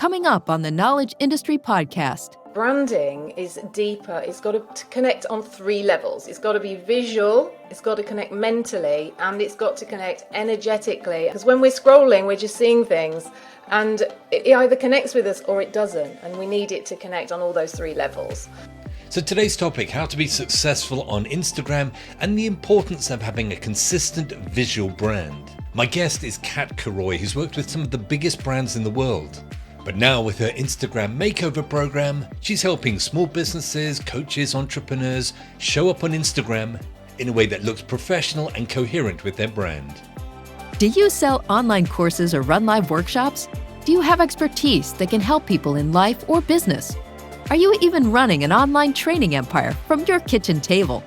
coming up on the Knowledge Industry Podcast. Branding is deeper. It's got to connect on 3 levels. It's got to be visual, it's got to connect mentally, and it's got to connect energetically. Because when we're scrolling, we're just seeing things, and it either connects with us or it doesn't. And we need it to connect on all those 3 levels. So today's topic, how to be successful on Instagram and the importance of having a consistent visual brand. My guest is Kat Coroy, who's worked with some of the biggest brands in the world. But now with her Instagram makeover program, she's helping small businesses, coaches, entrepreneurs show up on Instagram in a way that looks professional and coherent with their brand. Do you sell online courses or run live workshops? Do you have expertise that can help people in life or business? Are you even running an online training empire from your kitchen table?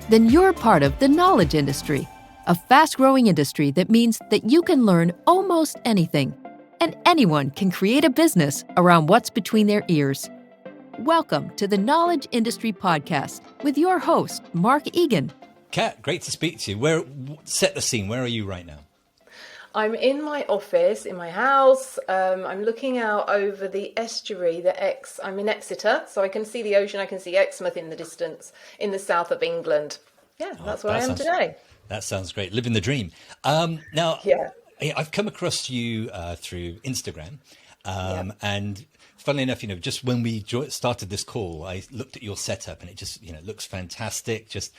Then you're part of the knowledge industry, a fast-growing industry that means that you can learn almost anything, and anyone can create a business around what's between their ears. Welcome to the Knowledge Industry Podcast with your host, Mark Egan. Kat, great to speak to you. Set the scene. Where are you right now? I'm in my office, in my house. I'm looking out over the estuary, I'm in Exeter, so I can see the ocean. I can see Exmouth in the distance, in the south of England. Yeah, that's where I am today. That sounds great. Living the dream. I've come across you through Instagram, and funnily enough, just when we started this call, I looked at your setup, and it just, looks fantastic. Just,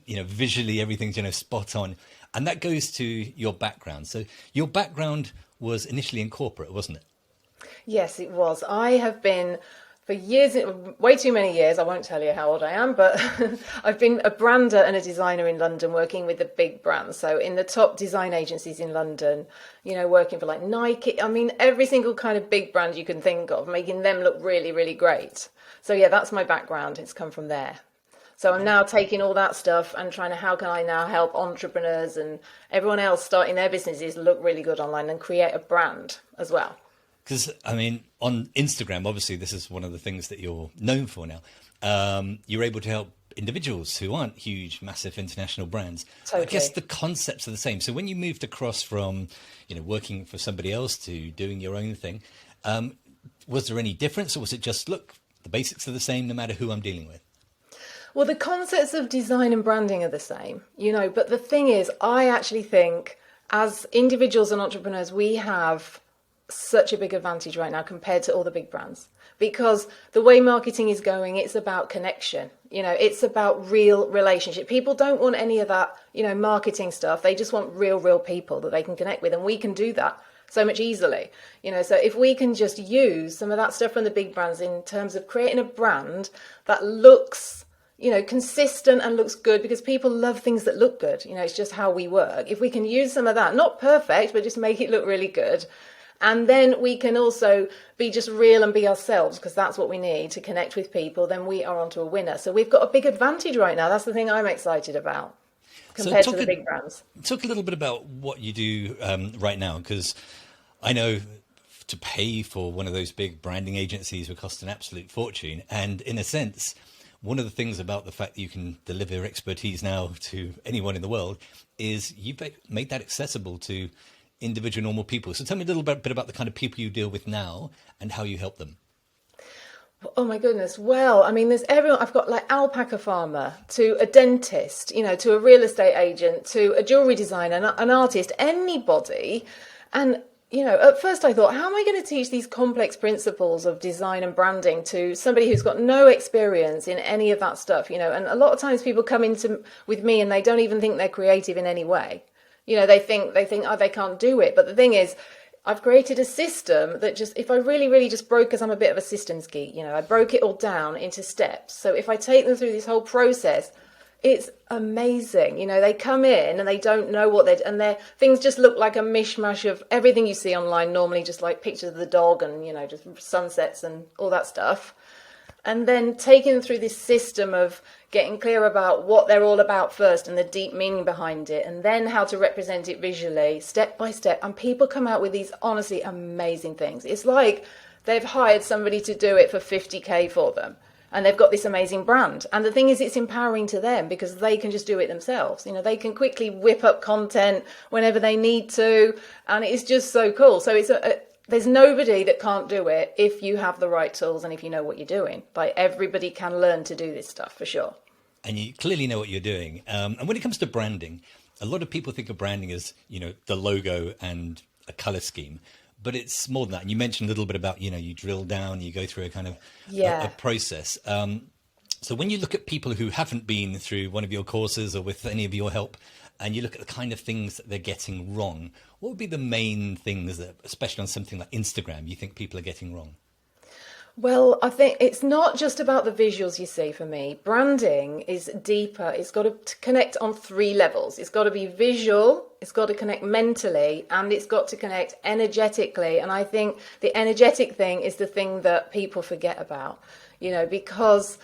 visually, everything's, spot on. And that goes to your background. So your background was initially in corporate, wasn't it? Yes, it was. I have been for years, way too many years. I won't tell you how old I am, but I've been a brander and a designer in London, working with the big brands. So in the top design agencies in London, working for like Nike. I mean, every single kind of big brand you can think of, making them look really, really great. So yeah, that's my background. It's come from there. So I'm now taking all that stuff and trying to, how can I now help entrepreneurs and everyone else starting their businesses look really good online and create a brand as well? Because, on Instagram, obviously, this is one of the things that you're known for now. You're able to help individuals who aren't huge, massive international brands. Totally. I guess the concepts are the same. So when you moved across from, working for somebody else to doing your own thing, was there any difference, or was it just, look, the basics are the same no matter who I'm dealing with? Well, the concepts of design and branding are the same, but the thing is, I actually think as individuals and entrepreneurs, we have such a big advantage right now compared to all the big brands, because the way marketing is going, it's about connection. It's about real relationship. People don't want any of that, marketing stuff. They just want real people that they can connect with. And we can do that so much easily. So if we can just use some of that stuff from the big brands in terms of creating a brand that looks consistent and looks good, because people love things that look good. It's just how we work. If we can use some of that, not perfect, but just make it look really good. And then we can also be just real and be ourselves, because that's what we need to connect with people. Then we are onto a winner. So we've got a big advantage right now. That's the thing I'm excited about compared to the big brands. Talk a little bit about what you do right now, because I know to pay for one of those big branding agencies would cost an absolute fortune. And in a sense, one of the things about the fact that you can deliver expertise now to anyone in the world is you've made that accessible to individual normal people. So tell me a little bit about the kind of people you deal with now and how you help them. Oh my goodness. Well, there's everyone. I've got like alpaca farmer to a dentist, to a real estate agent, to a jewelry designer, an artist, anybody. And at first I thought, how am I going to teach these complex principles of design and branding to somebody who's got no experience in any of that stuff, and a lot of times people come with me and they don't even think they're creative in any way. They think, oh, they can't do it. But the thing is, I've created a system that just, if I really just broke, because I'm a bit of a systems geek, I broke it all down into steps. So if I take them through this whole process, it's amazing. They come in and they don't know what and their things just look like a mishmash of everything you see online normally, just like pictures of the dog and, just sunsets and all that stuff. And then taking them through this system of getting clear about what they're all about first and the deep meaning behind it, and then how to represent it visually, step by step. And people come out with these honestly amazing things. It's like they've hired somebody to do it for 50K for them. And they've got this amazing brand. And the thing is, it's empowering to them because they can just do it themselves. They can quickly whip up content whenever they need to. And it's just so cool. So it's there's nobody that can't do it if you have the right tools and if you know what you're doing. Like, everybody can learn to do this stuff for sure. And you clearly know what you're doing. And when it comes to branding, a lot of people think of branding as, the logo and a color scheme, but it's more than that. And you mentioned a little bit about, you drill down, you go through a kind of a process. So when you look at people who haven't been through one of your courses or with any of your help, and you look at the kind of things that they're getting wrong, what would be the main things that, especially on something like Instagram, you think people are getting wrong? Well, I think it's not just about the visuals, you see, for me. Branding is deeper. It's got to connect on 3 levels. It's got to be visual, it's got to connect mentally, and it's got to connect energetically. And I think the energetic thing is the thing that people forget about, because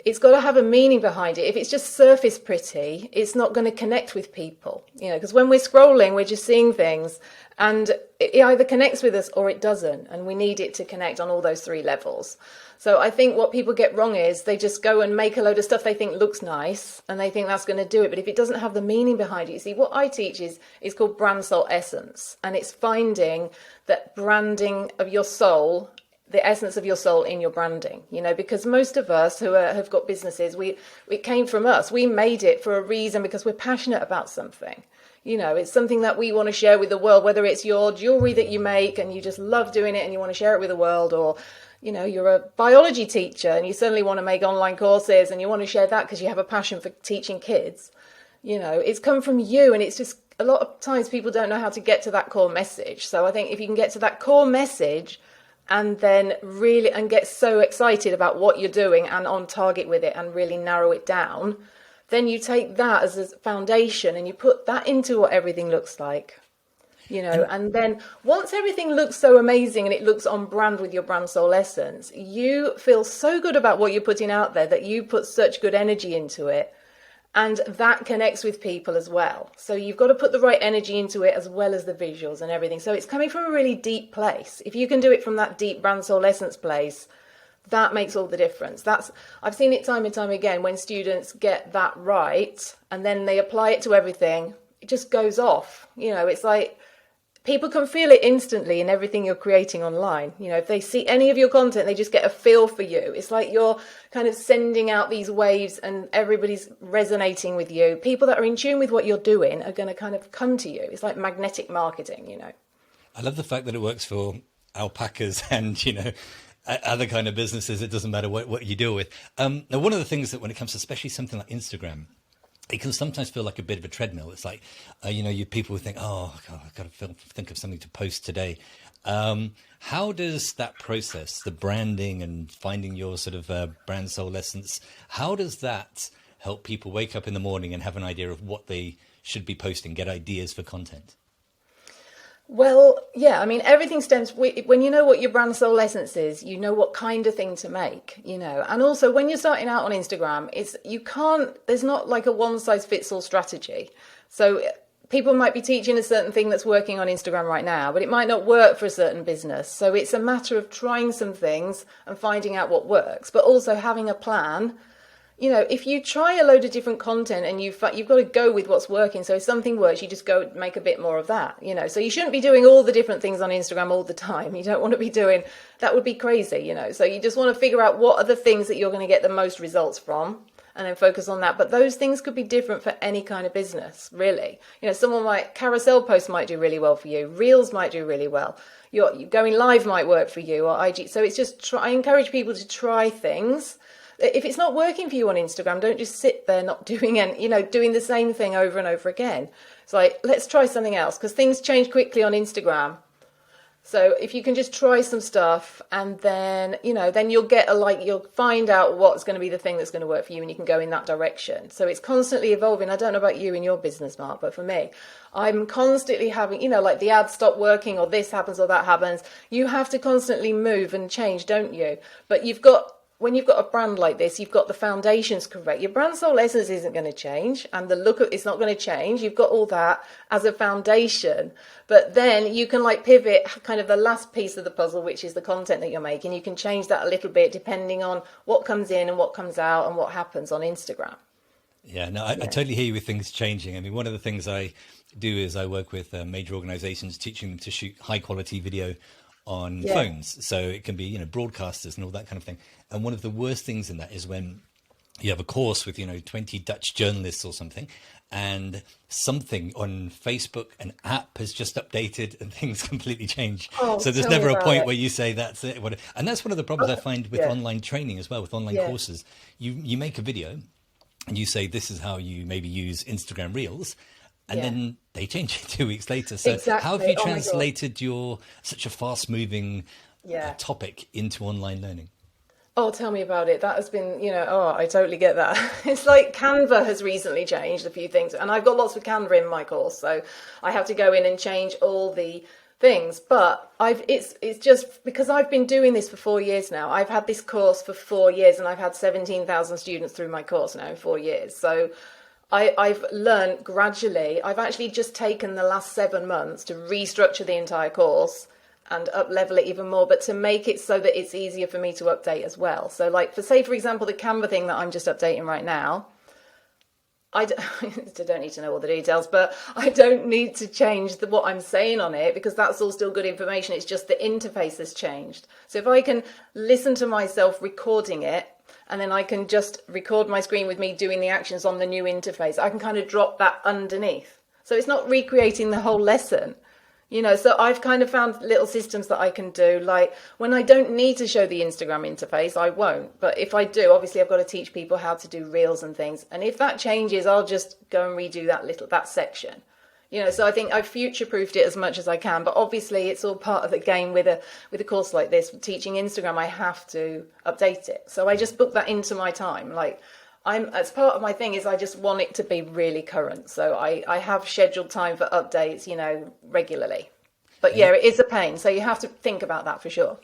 it's got to have a meaning behind it. If it's just surface pretty, it's not going to connect with people, because when we're scrolling, we're just seeing things, and it either connects with us or it doesn't. And we need it to connect on all those 3 levels. So I think what people get wrong is they just go and make a load of stuff they think looks nice, and they think that's going to do it. But if it doesn't have the meaning behind it, you see, what I teach is called brand soul essence. And it's finding that branding of your soul, the essence of your soul in your branding, because most of us who have got businesses, it came from us. We made it for a reason because we're passionate about something. It's something that we want to share with the world, whether it's your jewelry that you make and you just love doing it and you want to share it with the world, or, you're a biology teacher and you suddenly want to make online courses and you want to share that because you have a passion for teaching kids. It's come from you, and it's just a lot of times people don't know how to get to that core message. So I think if you can get to that core message and then really, and get so excited about what you're doing and on target with it and really narrow it down, then you take that as a foundation and you put that into what everything looks like, and then once everything looks so amazing and it looks on brand with your brand soul essence, you feel so good about what you're putting out there that you put such good energy into it. And that connects with people as well. So you've got to put the right energy into it as well as the visuals and everything. So it's coming from a really deep place. If you can do it from that deep brand soul essence place, that makes all the difference. I've seen it time and time again when students get that right and then they apply it to everything, it just goes off. It's like people can feel it instantly in everything you're creating online. If they see any of your content, they just get a feel for you. It's like you're kind of sending out these waves and everybody's resonating with you. People that are in tune with what you're doing are going to kind of come to you. It's like magnetic marketing, I love the fact that it works for alpacas and, other kind of businesses. It doesn't matter what you deal with. Now, one of the things that when it comes to especially something like Instagram, it can sometimes feel like a bit of a treadmill. It's like, you people think, oh, God, I've got to think of something to post today. How does that process, the branding and finding your sort of brand soul essence, how does that help people wake up in the morning and have an idea of what they should be posting, get ideas for content? Well, yeah, I mean, everything stems, when you know what your brand soul essence is, you know what kind of thing to make, and also when you're starting out on Instagram, there's not like a one size fits all strategy. So people might be teaching a certain thing that's working on Instagram right now, but it might not work for a certain business. So it's a matter of trying some things and finding out what works, but also having a plan. If you try a load of different content and you've got to go with what's working. So if something works, you just go make a bit more of that, So you shouldn't be doing all the different things on Instagram all the time. You don't want to be doing, that would be crazy, So you just want to figure out what are the things that you're going to get the most results from and then focus on that. But those things could be different for any kind of business, really. Carousel posts might do really well for you. Reels might do really well. Your going live might work for you, or IG. So it's just I encourage people to try things. If it's not working for you on Instagram, don't just sit there not doing doing the same thing over and over again. It's like, let's try something else, because things change quickly on Instagram. So if you can just try some stuff and then, then you'll you'll find out what's going to be the thing that's going to work for you and you can go in that direction. So it's constantly evolving. I don't know about you in your business, Mark, but for me, I'm constantly having, like the ads stop working or this happens or that happens. You have to constantly move and change, don't you? But when you've got a brand like this, you've got the foundations correct. Your brand soul essence isn't going to change and the look of it's not going to change. You've got all that as a foundation, but then you can pivot kind of the last piece of the puzzle, which is the content that you're making. You can change that a little bit depending on what comes in and what comes out and what happens on Instagram. Yeah, no, I totally hear you with things changing. I mean, one of the things I do is I work with major organizations, teaching them to shoot high quality video on Yeah. phones. So it can be, broadcasters and all that kind of thing. And one of the worst things in that is when you have a course with, 20 Dutch journalists or something, and something on Facebook, an app has just updated and things completely change. Oh, So there's tell me never a about point it. where you say that's it. And that's one of the problems I find with Yeah. online training as well, with online Yeah. courses. You make a video and you say, this is how you maybe use Instagram Reels. And Yeah. then they change it 2 weeks later. So Exactly. how have you Oh my God. translated such a fast moving Yeah. topic into online learning? Oh, tell me about it. That has been, I totally get that. It's like Canva has recently changed a few things, and I've got lots with Canva in my course, so I have to go in and change all the things. But it's just because I've been doing this for 4 years now. I've had this course for 4 years, and I've had 17,000 students through my course now in 4 years. So I've learned gradually. I've actually just taken the last 7 months to restructure the entire course and up level it even more, but to make it so that it's easier for me to update as well. So like for example, the Canva thing that I'm just updating right now, I don't need to know all the details, but I don't need to change what I'm saying on it because that's all still good information. It's just the interface has changed. So if I can listen to myself recording it, and then I can just record my screen with me doing the actions on the new interface, I can kind of drop that underneath. So it's not recreating the whole lesson. So I've kind of found little systems that I can do. Like when I don't need to show the Instagram interface, I won't. But if I do, obviously I've got to teach people how to do reels and things. And if that changes, I'll just go and redo that section. So I think I've future-proofed it as much as I can. But obviously it's all part of the game with a course like this. Teaching Instagram, I have to update it. So I just book that into my time. Like as part of my thing is I just want it to be really current. So I have scheduled time for updates, regularly. But yeah, it is a pain. So you have to think about that for sure.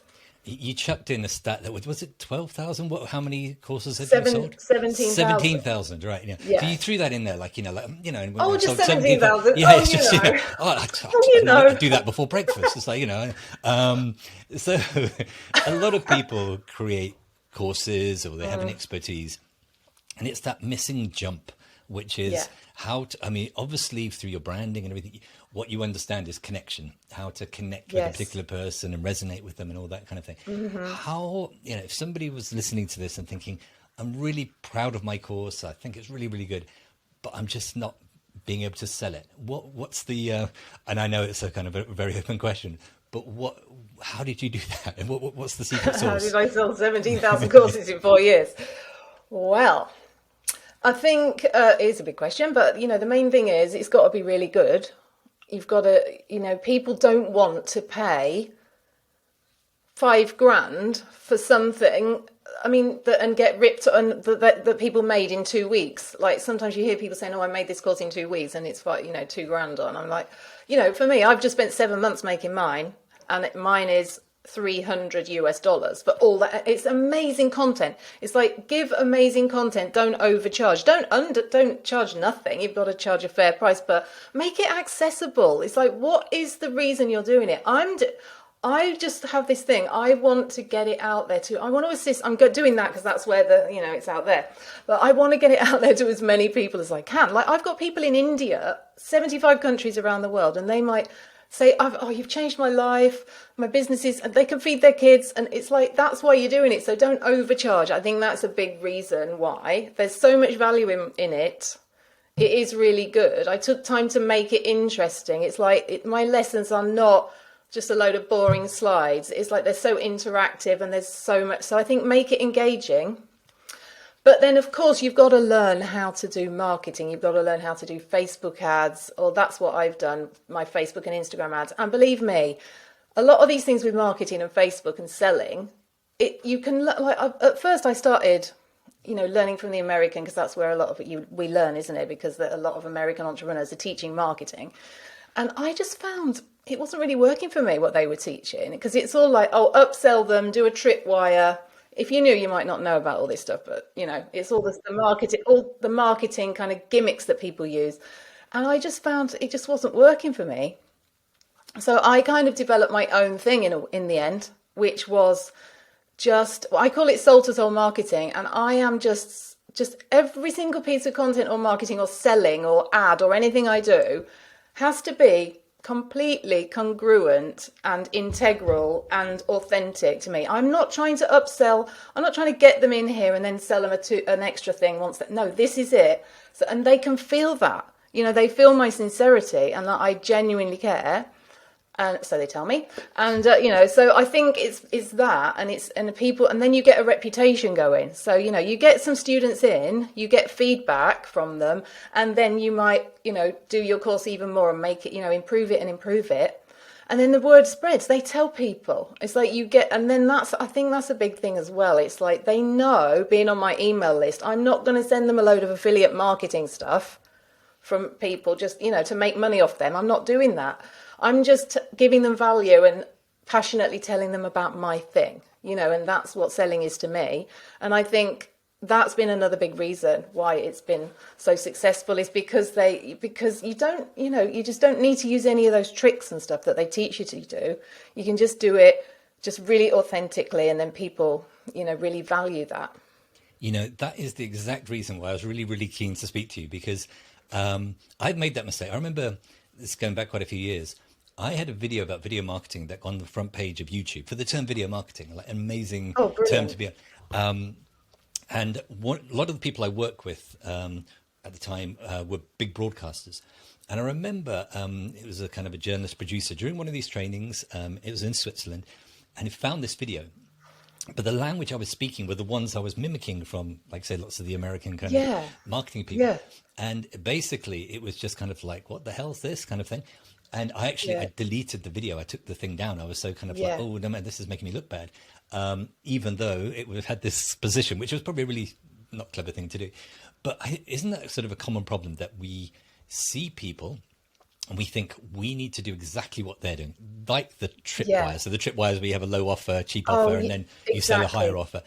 You chucked in a stat that was it 12,000? How many courses had you sold? 17,000. 17,000, right? Yeah. Yeah. So you threw that in there, like when Oh, I just sold 17,000. Yeah, Oh, it's just I do that before breakfast. It's like so a lot of people create courses or they have an expertise, and it's that missing jump, which is obviously through your branding and everything, what you understand is connection, how to connect with a particular person and resonate with them and all that kind of thing. How, if somebody was listening to this and thinking, I'm really proud of my course, I think it's really, really good, but I'm just not being able to sell it. What's the, and I know it's a kind of a very open question, but how did you do that? And what's the secret sauce? How did I sell 17,000 courses in 4 years? Well, I think it is a big question, but the main thing is it's got to be really good. You've got to, people don't want to pay $5,000 for something. I mean, and get ripped on that people made in 2 weeks. Like sometimes you hear people saying, "Oh, I made this course in 2 weeks," and it's like $2,000 on. I'm like, for me, I've just spent 7 months making mine, and mine is $300 for all that. It's amazing content. It's like, give amazing content, don't overcharge, don't charge nothing. You've got to charge a fair price, but make it accessible. It's like, what is the reason you're doing it? I just have this thing. I want to get it out there too. I want to assist. I'm doing that because that's where it's out there. But I want to get it out there to as many people as I can. Like I've got people in India, 75 countries around the world, and they might say, you've changed my life, my businesses, and they can feed their kids. And it's like, that's why you're doing it. So don't overcharge. I think that's a big reason why. There's so much value in it. It is really good. I took time to make it interesting. It's like my lessons are not just a load of boring slides. It's like they're so interactive and there's so much. So I think make it engaging. But then, of course, you've got to learn how to do marketing. You've got to learn how to do Facebook ads, or that's what I've done, my Facebook and Instagram ads. And believe me, a lot of these things with marketing and Facebook and selling, you can, like, at first I started, learning from the American, because that's where a lot of we learn, isn't it? Because a lot of American entrepreneurs are teaching marketing. And I just found it wasn't really working for me, what they were teaching, because it's all like, upsell them, do a tripwire. If you knew, you might not know about all this stuff, but it's all the marketing kind of gimmicks that people use. And I just found it just wasn't working for me. So I kind of developed my own thing in the end, which was I call it soul to soul marketing. And I am just every single piece of content or marketing or selling or ad or anything I do has to be completely congruent and integral and authentic to me. I'm not trying to upsell. I'm not trying to get them in here and then sell them an extra thing once. No, this is it. So, and they can feel that. They feel my sincerity and that I genuinely care. And so they tell me, and so I think it's that, and people, and then you get a reputation going. So you get some students in, you get feedback from them, and then you might do your course even more and make it improve it, and then the word spreads. They tell people. It's like you get, and then I think that's a big thing as well. It's like they know, being on my email list, I'm not going to send them a load of affiliate marketing stuff from people just to make money off them. I'm not doing that. I'm just giving them value and passionately telling them about my thing, and that's what selling is to me. And I think that's been another big reason why it's been so successful, is because you don't, you just don't need to use any of those tricks and stuff that they teach you to do. You can just do it just really authentically, and then people, really value that. That is the exact reason why I was really, really keen to speak to you, because I've made that mistake. I remember this going back quite a few years. I had a video about video marketing that on the front page of YouTube for the term video marketing, like an amazing term to be on. And a lot of the people I work with at the time were big broadcasters. And I remember it was a kind of a journalist producer during one of these trainings. It was in Switzerland, and he found this video. But the language I was speaking were the ones I was mimicking from, like, say, lots of the American kind of marketing people. Yeah. And basically, it was just kind of like, what the hell is this kind of thing? And I deleted the video. I took the thing down. I was so kind of like, oh, no, man, this is making me look bad. Even though it would have had this position, which was probably a really not clever thing to do. But isn't that sort of a common problem, that we see people and we think we need to do exactly what they're doing, like the tripwires. So the tripwires where you have a low offer, cheap offer, and then you sell a higher offer.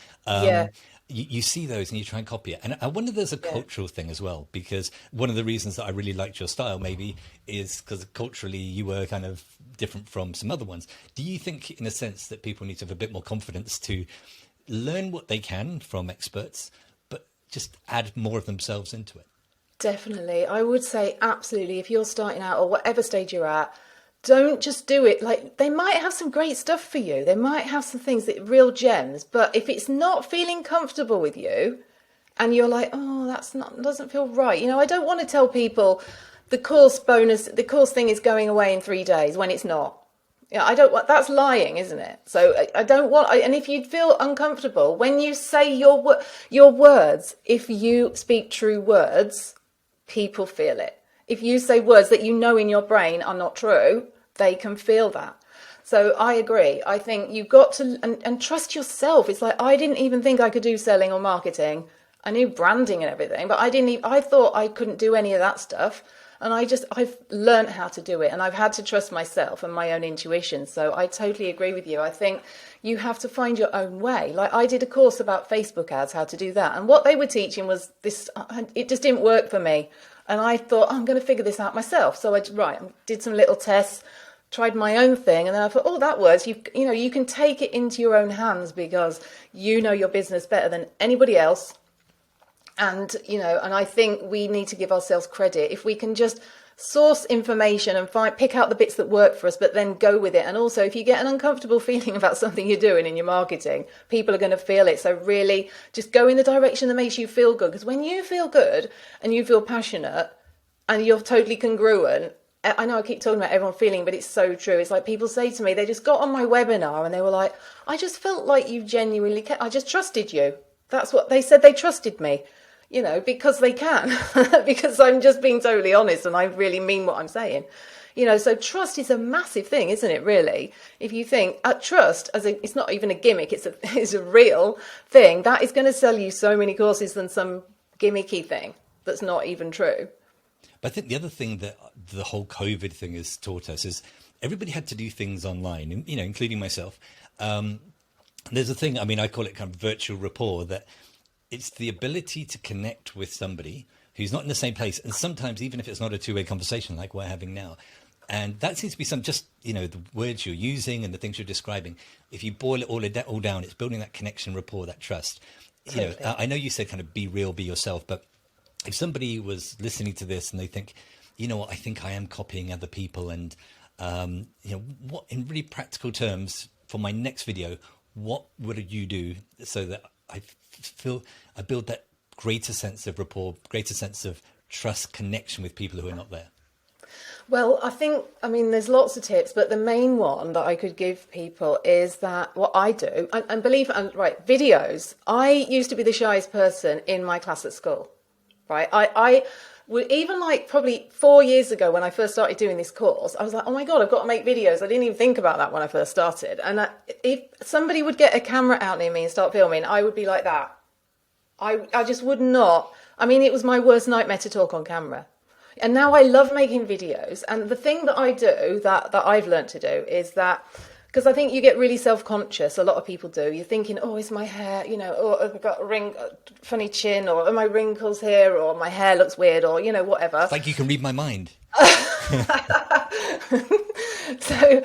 You see those and you try and copy it. And I wonder there's a cultural thing as well, because one of the reasons that I really liked your style maybe is because culturally you were kind of different from some other ones. Do you think, in a sense, that people need to have a bit more confidence to learn what they can from experts, but just add more of themselves into it? Definitely. I would say absolutely. If you're starting out or whatever stage you're at, don't just do it. Like, they might have some great stuff for you. They might have some things that real gems, but if it's not feeling comfortable with you and you're like, oh, doesn't feel right. I don't want to tell people the course thing is going away in 3 days when it's not. I don't want, that's lying, isn't it? So I don't want, and if you feel uncomfortable, when you say your words, if you speak true words, people feel it. If you say words that in your brain are not true, they can feel that. So I agree. I think you've got to, and trust yourself. It's like, I didn't even think I could do selling or marketing. I knew branding and everything, but I thought I couldn't do any of that stuff. And I've learned how to do it, and I've had to trust myself and my own intuition. So I totally agree with you. I think you have to find your own way. Like, I did a course about Facebook ads, how to do that. And what they were teaching was this, it just didn't work for me. And I thought, I'm going to figure this out myself. So I did some little tests, tried my own thing. And then I thought, oh, that works. You can take it into your own hands because you know your business better than anybody else. And, and I think we need to give ourselves credit. If we can just source information and pick out the bits that work for us, but then go with it. And also, if you get an uncomfortable feeling about something you're doing in your marketing, people are going to feel it. So really just go in the direction that makes you feel good. Because when you feel good and you feel passionate and you're totally congruent, I know I keep talking about everyone feeling, but it's so true. It's like people say to me, they just got on my webinar and they were like, I just felt like you genuinely cared. I just trusted you. That's what they said. They trusted me. Because they can, because I'm just being totally honest and I really mean what I'm saying. So trust is a massive thing, isn't it, really? If you think trust it's not even a gimmick, it's a real thing, that is going to sell you so many courses than some gimmicky thing that's not even true. But I think the other thing that the whole COVID thing has taught us is everybody had to do things online, including myself. There's a thing, I call it kind of virtual rapport, that it's the ability to connect with somebody who's not in the same place. And sometimes, even if it's not a two-way conversation like we're having now, and that seems to be the words you're using and the things you're describing. If you boil it all down, it's building that connection, rapport, that trust. Totally. I know you said kind of be real, be yourself, but if somebody was listening to this and they think, I think I am copying other people and What, in really practical terms, for my next video, what would you do so that I build that greater sense of rapport, greater sense of trust, connection with people who are not there? Well, I mean, there's lots of tips, but the main one that I could give people is that what I do, and right, videos. I used to be the shyest person in my class at school, right? I would, even like probably 4 years ago when I first started doing this course, I was like, oh my God, I've got to make videos. I didn't even think about that when I first started. And if somebody would get a camera out near me and start filming, I would be like that. I just would not. I mean, it was my worst nightmare to talk on camera. And now I love making videos. And the thing that I do, that I've learned to do, is that, because I think you get really self-conscious, a lot of people do. You're thinking, oh, is my hair, or I've got a funny chin, or are my wrinkles here, or my hair looks weird, or, whatever. It's like you can read my mind. So,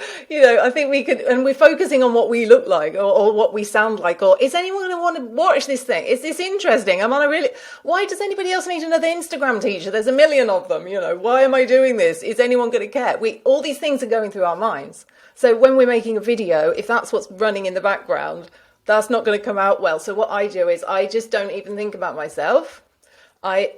I think we could, and we're focusing on what we look like or what we sound like, or is anyone going to want to watch this thing? Is this interesting? Why does anybody else need another Instagram teacher? There's a million of them, why am I doing this? Is anyone going to care? All these things are going through our minds. So when we're making a video, if that's what's running in the background, that's not going to come out well. So what I do is I just don't even think about myself. I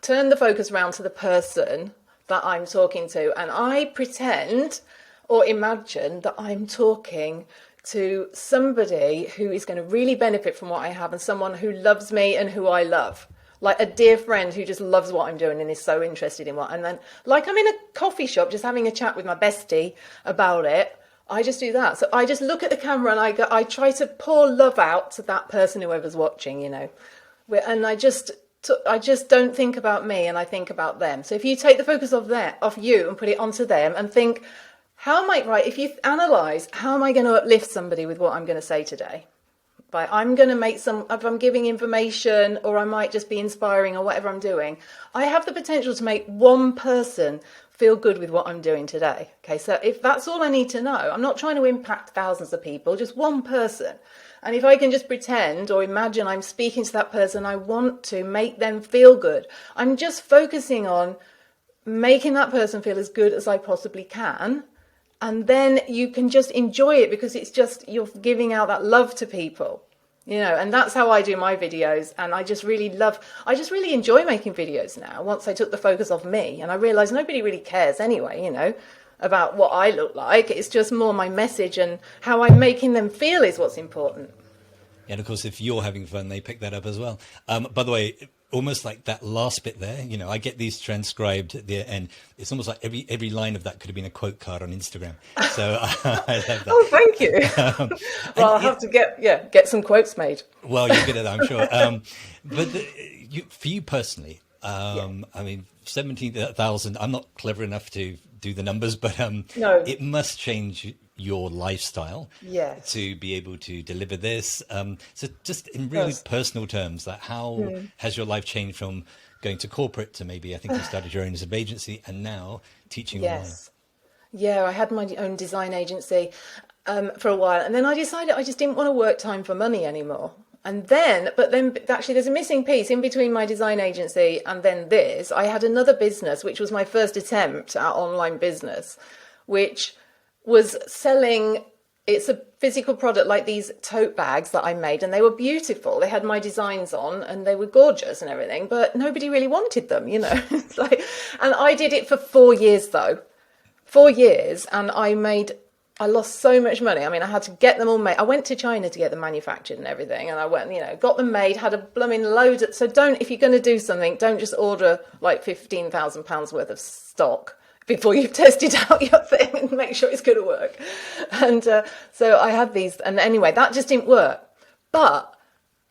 turn the focus around to the person that I'm talking to, and I pretend or imagine that I'm talking to somebody who is going to really benefit from what I have, and someone who loves me and who I love. Like a dear friend who just loves what I'm doing and is so interested in and then, like, I'm in a coffee shop just having a chat with my bestie about it. I just do that. So I just look at the camera and I try to pour love out to that person, whoever's watching, and I just don't think about me, and I think about them. So if you take the focus off you and put it onto them and think, if you analyse, how am I going to uplift somebody with what I'm going to say today? If I'm giving information, or I might just be inspiring, or whatever I'm doing, I have the potential to make one person feel good with what I'm doing today. Okay, so if that's all I need to know, I'm not trying to impact thousands of people, just one person. And if I can just pretend or imagine I'm speaking to that person, I want to make them feel good. I'm just focusing on making that person feel as good as I possibly can. And then you can just enjoy it, because it's just, you're giving out that love to people, and that's how I do my videos. And I just really enjoy making videos now, once I took the focus off me. And I realized nobody really cares anyway, about what I look like. It's just more my message and how I'm making them feel is what's important. And of course, if you're having fun, they pick that up as well. By the way, almost like that last bit there, I get these transcribed at the end. It's almost like every line of that could have been a quote card on Instagram. So I love that. Oh, thank you. Well, I'll have to get some quotes made. Well, you're good at that, I'm sure. But for you personally, I mean, 17,000, I'm not clever enough to do the numbers, but no. It must change your lifestyle to be able to deliver this. So just in really personal terms, like how has your life changed from going to corporate to maybe, I think you started your own as an agency, and now teaching online? Yeah, I had my own design agency for a while, and then I decided I just didn't want to work time for money anymore. But then actually there's a missing piece in between my design agency and then this. I had another business, which was my first attempt at online business, which was selling, it's a physical product, like these tote bags that I made, and they were beautiful. They had my designs on and they were gorgeous and everything, but nobody really wanted them, It's like, and I did it for 4 years though. 4 years, and I lost so much money. I mean, I had to get them all made. I went to China to get them manufactured and everything, and I went, got them made, had a blooming load. So if you're going to do something, don't just order like £15,000 worth of stock before you've tested out your thing and make sure it's going to work. And so I had these, and anyway, that just didn't work. But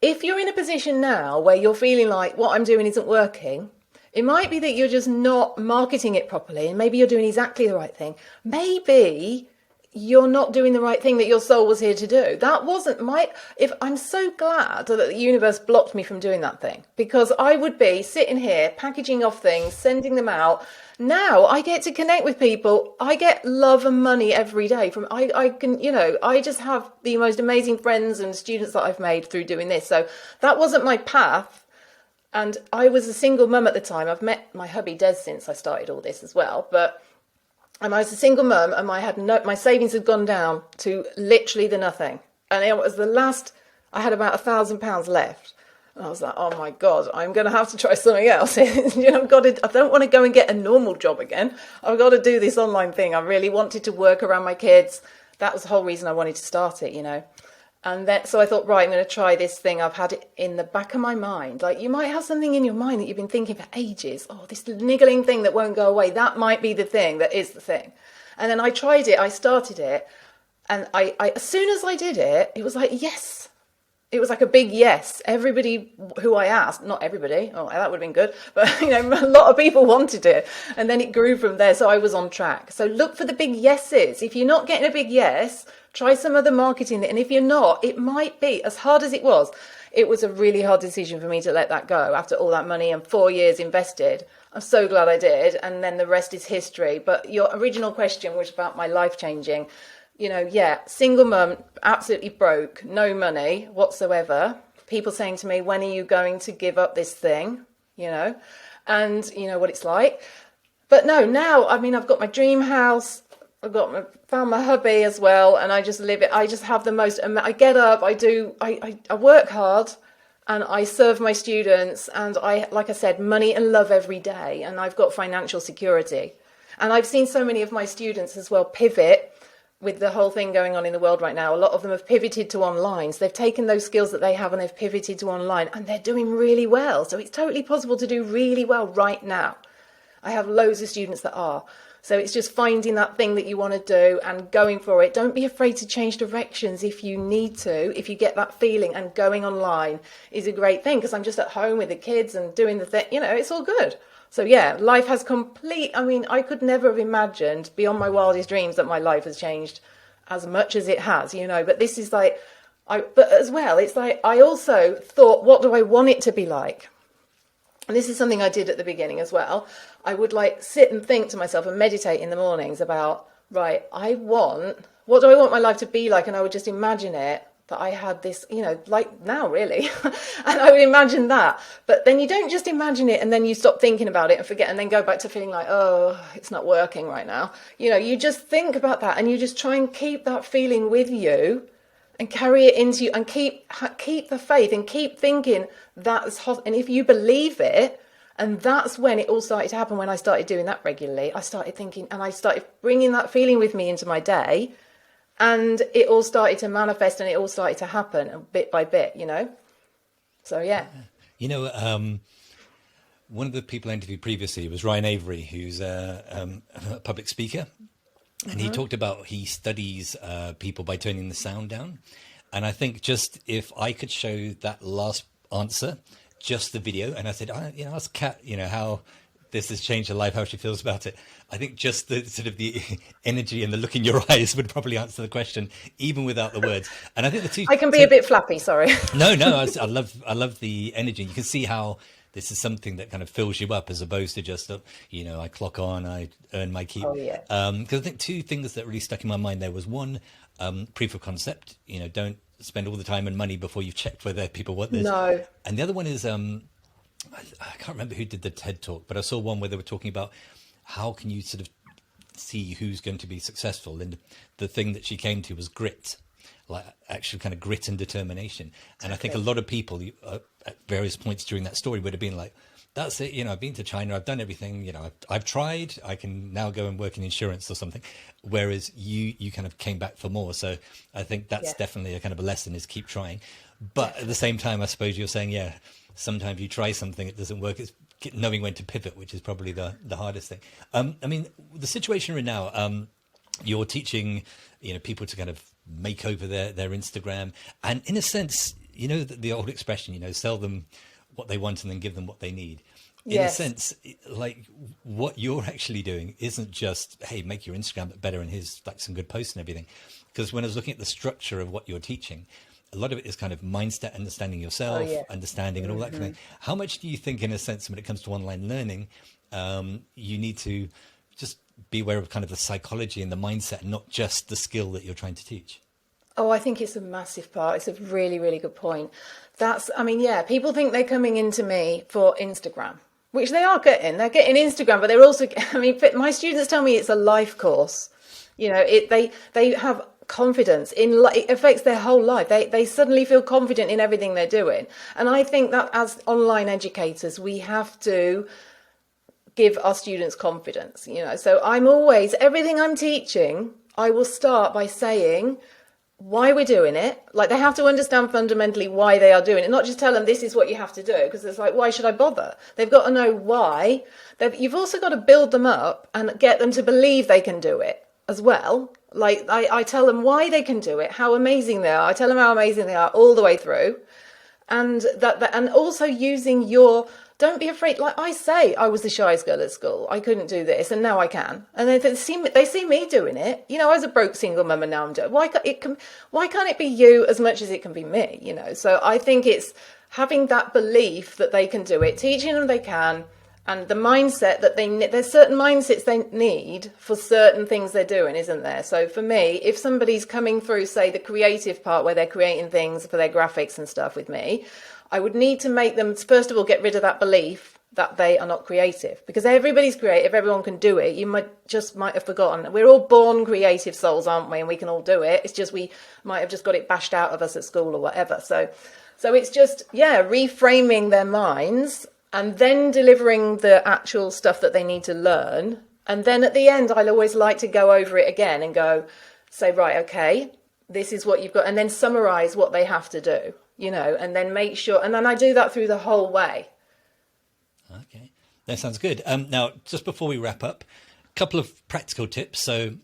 if you're in a position now where you're feeling like what I'm doing isn't working, it might be that you're just not marketing it properly, and maybe you're doing exactly the right thing. Maybe you're not doing the right thing that your soul was here to do. That wasn't I'm so glad that the universe blocked me from doing that thing, because I would be sitting here packaging off things, sending them out. Now I get to connect with people. I get love and money every day I just have the most amazing friends and students that I've made through doing this. So that wasn't my path. And I was a single mum at the time. I've met my hubby Des since I started all this as well. But And I was a single mum, and my savings had gone down to literally the nothing. And it was the last, I had about £1,000 left. And I was like, oh my God, I'm going to have to try something else. I don't want to go and get a normal job again. I've got to do this online thing. I really wanted to work around my kids. That was the whole reason I wanted to start it, And then, so I thought, right, I'm going to try this thing. I've had it in the back of my mind. Like, you might have something in your mind that you've been thinking for ages. Oh, this niggling thing that won't go away. That might be the thing that is the thing. And then I tried it. I started it. And I as soon as I did it, it was like, yes. It was like a big yes. Everybody who I asked, not everybody, oh, that would have been good, but a lot of people wanted it. And then it grew from there. So I was on track. So look for the big yeses. If you're not getting a big yes, try some other marketing. And if you're not, it might be, as hard as it was a really hard decision for me to let that go after all that money and 4 years invested. I'm so glad I did. And then the rest is history. But your original question was about my life changing. Single mum, absolutely broke, no money whatsoever. People saying to me, when are you going to give up this thing? And you know what it's like. But no, now, I've got my dream house. Found my hubby as well. And I just live it. I just have the most, I get up, I work hard and I serve my students. And like I said, money and love every day. And I've got financial security. And I've seen so many of my students as well pivot with the whole thing going on in the world right now. A lot of them have pivoted to online. So they've taken those skills that they have and they've pivoted to online and they're doing really well. So it's totally possible to do really well right now. I have loads of students that are. So it's just finding that thing that you want to do and going for it. Don't be afraid to change directions if you need to, if you get that feeling, and going online is a great thing because I'm just at home with the kids and doing the thing, it's all good. So yeah, life has I could never have imagined beyond my wildest dreams that my life has changed as much as it has, but this is but as well, it's like, I also thought, what do I want it to be like? And this is something I did at the beginning as well. I would sit and think to myself and meditate in the mornings about, right, what do I want my life to be like? And I would just imagine it. That I had this, like now really, and I would imagine that. But then you don't just imagine it and then you stop thinking about it and forget and then go back to feeling like, oh, it's not working right now. You just think about that and you just try and keep that feeling with you and carry it into you and keep the faith and keep thinking that's hot. And if you believe it, and that's when it all started to happen. When I started doing that regularly, I started thinking and I started bringing that feeling with me into my day. And it all started to manifest and it all started to happen bit by bit, So, yeah. One of the people I interviewed previously was Ryan Avery, who's a public speaker. And he talked about he studies people by turning the sound down. And I think just if I could show that last answer, just the video, and I said, ask Kat, how this has changed her life, how she feels about it. I think just the sort of the energy and the look in your eyes would probably answer the question, even without the words. And I think the two. I can be a bit flappy, sorry. No, I love the energy. You can see how this is something that kind of fills you up, as opposed to just, I clock on, I earn my keep. Oh yeah. Because I think two things that really stuck in my mind there was one, proof of concept. Don't spend all the time and money before you've checked whether people want this. No. And the other one is, I can't remember who did the TED talk, but I saw one where they were talking about how can you sort of see who's going to be successful. And the thing that she came to was grit, like actual kind of grit and determination. And I think a lot of people at various points during that story would have been like, that's it. I've been to China. I've done everything. I've tried. I can now go and work in insurance or something. Whereas you kind of came back for more. So I think that's definitely a kind of a lesson, is keep trying. But at the same time, I suppose you're saying, sometimes you try something, it doesn't work. It's knowing when to pivot, which is probably the hardest thing. The situation we're in now, you're teaching, people to kind of make over their Instagram. And in a sense, the old expression, sell them what they want and then give them what they need. In a sense, like what you're actually doing isn't just, hey, make your Instagram better and here's like some good posts and everything. Because when I was looking at the structure of what you're teaching, a lot of it is kind of mindset, understanding yourself, understanding and all that kind of thing. How much do you think, in a sense, when it comes to online learning, you need to just be aware of kind of the psychology and the mindset, not just the skill that you're trying to teach? Oh, I think it's a massive part. It's a really, really good point. People think they're coming into me for Instagram. which they are getting. They're getting Instagram, but they're also, I mean, my students tell me it's a life course. You know, they have confidence in, it affects their whole life. They suddenly feel confident in everything they're doing. And I think that as online educators, we have to give our students confidence, you know. So I'm always, everything I'm teaching, I will start by saying why we're doing it. Like, they have to understand fundamentally why they are doing it, not just tell them this is what you have to do, because it's like, why should I bother? They've got to know why. You've also got to build them up and get them to believe they can do it as well. Like, I tell them why they can do it, how amazing they are. I tell them how amazing they are all the way through. And and also using your, don't be afraid. Like I say, I was the shyest girl at school. I couldn't do this, and now I can. And they see me doing it. You know, I was a broke single mum, and now I'm doing. Why can't it be you as much as it can be me? You know. So I think it's having that belief that they can do it, teaching them they can, and the mindset that there's certain mindsets they need for certain things they're doing, isn't there? So for me, if somebody's coming through, say, the creative part where they're creating things for their graphics and stuff with me, I would need to make them, first of all, get rid of that belief that they are not creative, because everybody's creative, everyone can do it. You might have forgotten. We're all born creative souls, aren't we? And we can all do it. It's just we might have just got it bashed out of us at school or whatever. So it's just, reframing their minds and then delivering the actual stuff that they need to learn. And then at the end, I'll always like to go over it again and say, right, okay, this is what you've got. And then summarize what they have to do, you know, and then make sure. And then I do that through the whole way. Okay, that sounds good. Now, just before we wrap up, a couple of practical tips. So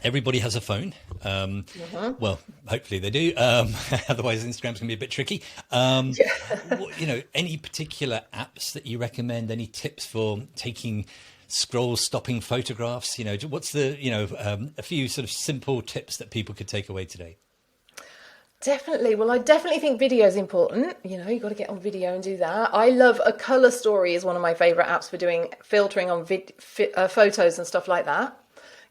everybody has a phone. Well, hopefully they do. Otherwise, Instagram's going to be a bit tricky. You know, any particular apps that you recommend? Any tips for taking stopping photographs? You know, what's a few sort of simple tips that people could take away today? Definitely. Well, I definitely think video is important. You know, you've got to get on video and do that. I love A Colour Story is one of my favourite apps for doing filtering on photos and stuff like that.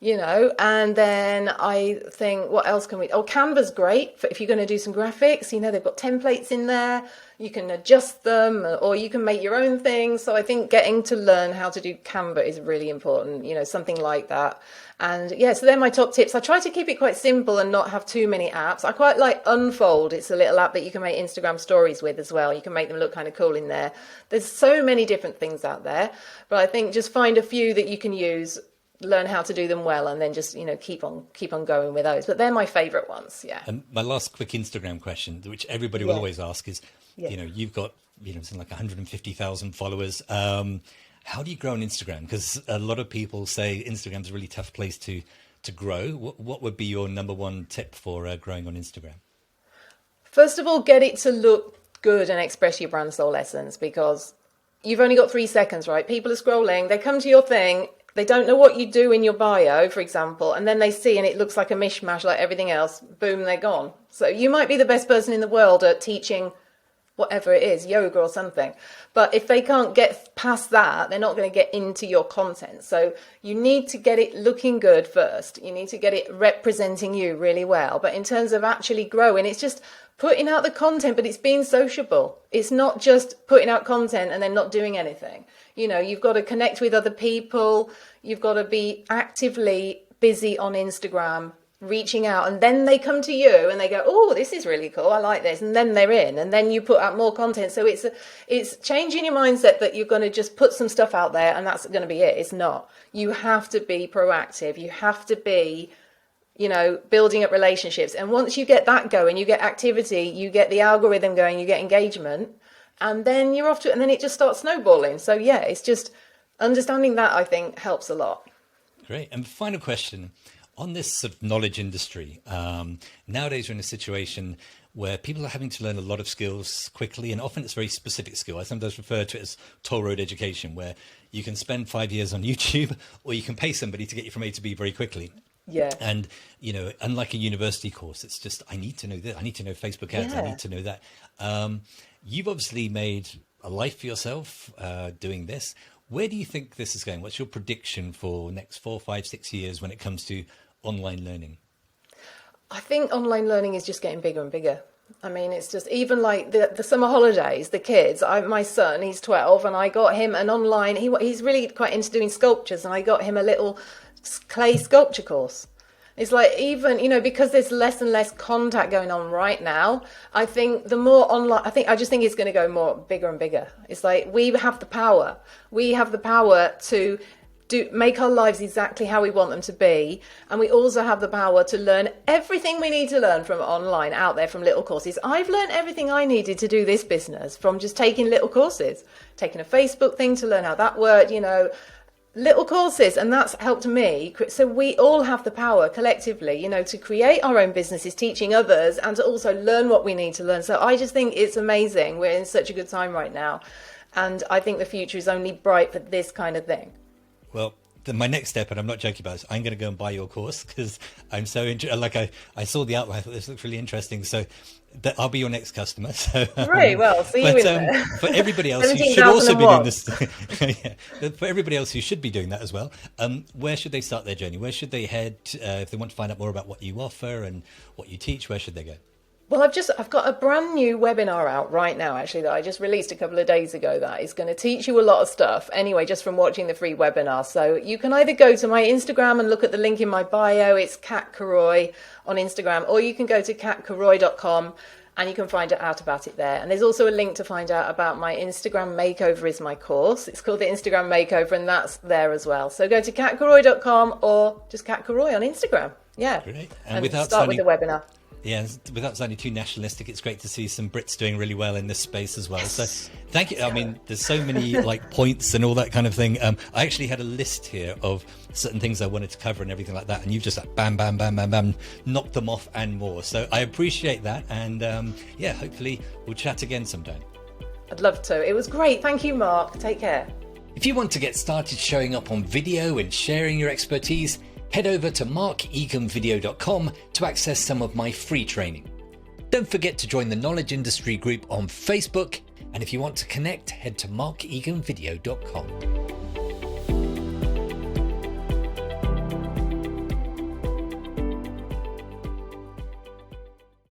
You know, and then I think, what else can we? Oh, Canva's great for if you're going to do some graphics. You know, they've got templates in there. You can adjust them, or you can make your own things. So I think getting to learn how to do Canva is really important. You know, something like that. And yeah, so they're my top tips. I try to keep it quite simple and not have too many apps. I quite like Unfold. It's a little app that you can make Instagram stories with as well. You can make them look kind of cool in there. There's so many different things out there, but I think just find a few that you can use, learn how to do them well, and then just, you know, keep on going with those. But they're my favorite ones. Yeah. And my last quick Instagram question, which everybody will always ask, is, you know, you've got, you know, something like 150,000 followers. How do you grow on Instagram? Because a lot of people say Instagram's a really tough place to grow. What would be your number one tip for growing on Instagram? First of all, get it to look good and express your brand soul essence, because you've only got 3 seconds, right? People are scrolling, they come to your thing, they don't know what you do in your bio, for example, and then they see and it looks like a mishmash like everything else. Boom, they're gone. So you might be the best person in the world at teaching whatever it is, yoga or something. But if they can't get past that, they're not going to get into your content. So you need to get it looking good first. You need to get it representing you really well. But in terms of actually growing, it's just putting out the content, but it's being sociable. It's not just putting out content and then not doing anything. You know, you've got to connect with other people. You've got to be actively busy on Instagram, reaching out, and then they come to you and they go, oh, this is really cool, I like this, and then they're in, and then you put out more content. So it's changing your mindset that you're going to just put some stuff out there and that's going to be it. It's not. You have to be proactive. You have to be, you know, building up relationships, and once you get that going, you get activity, you get the algorithm going, you get engagement, and then you're off to it, and then it just starts snowballing. So yeah, it's just understanding that, I think, helps a lot. Great. And final question. On this sort of knowledge industry, nowadays we're in a situation where people are having to learn a lot of skills quickly, and often it's very specific skill. I sometimes refer to it as toll road education, where you can spend 5 years on YouTube, or you can pay somebody to get you from A to B very quickly. Yeah. And, you know, unlike a university course, it's just, I need to know this, I need to know Facebook ads, I need to know that. You've obviously made a life for yourself doing this. Where do you think this is going? What's your prediction for next 4, 5, 6 years when it comes to online learning? I think online learning is just getting bigger and bigger. I mean, it's just even like the summer holidays, the kids, my son, he's 12, and I got him an online, he's really quite into doing sculptures, and I got him a little clay sculpture course. It's like, even, because there's less and less contact going on right now, I think the more online, I just think it's going to go bigger and bigger. It's like, we have the power. We have the power to make our lives exactly how we want them to be. And we also have the power to learn everything we need to learn from online out there, from little courses. I've learned everything I needed to do this business from just taking little courses, taking a Facebook thing to learn how that worked, little courses, and that's helped me. So we all have the power collectively, to create our own businesses, teaching others, and to also learn what we need to learn. So I just think it's amazing. We're in such a good time right now. And I think the future is only bright for this kind of thing. Well, my next step, and I'm not joking about this, I'm going to go and buy your course, because I'm so I saw the outline. I thought this looks really interesting. So I'll be your next customer. So great. Well, see you in there. For everybody else who should also be doing this, for everybody else who should be doing that as well, where should they start their journey? Where should they head if they want to find out more about what you offer and what you teach? Where should they go? Well, I've got a brand new webinar out right now, actually, that I just released a couple of days ago that is going to teach you a lot of stuff anyway, just from watching the free webinar. So you can either go to my Instagram and look at the link in my bio, it's Kat Coroy on Instagram, or you can go to katcoroy.com and you can find out about it there. And there's also a link to find out about my Instagram makeover is my course. It's called the Instagram makeover, and that's there as well. So go to katcoroy.com or just Kat Coroy on Instagram. Yeah. Great. And start with the webinar. Yeah, without sounding too nationalistic, it's great to see some Brits doing really well in this space as well. So thank you. I mean, there's so many points and all that kind of thing. I actually had a list here of certain things I wanted to cover and everything like that. And you've just bam, bam, bam, bam, bam, knocked them off and more. So I appreciate that. And hopefully we'll chat again sometime. I'd love to. It was great. Thank you, Mark. Take care. If you want to get started showing up on video and sharing your expertise, head over to markeganvideo.com to access some of my free training. Don't forget to join the Knowledge Industry group on Facebook, and if you want to connect, head to markeganvideo.com.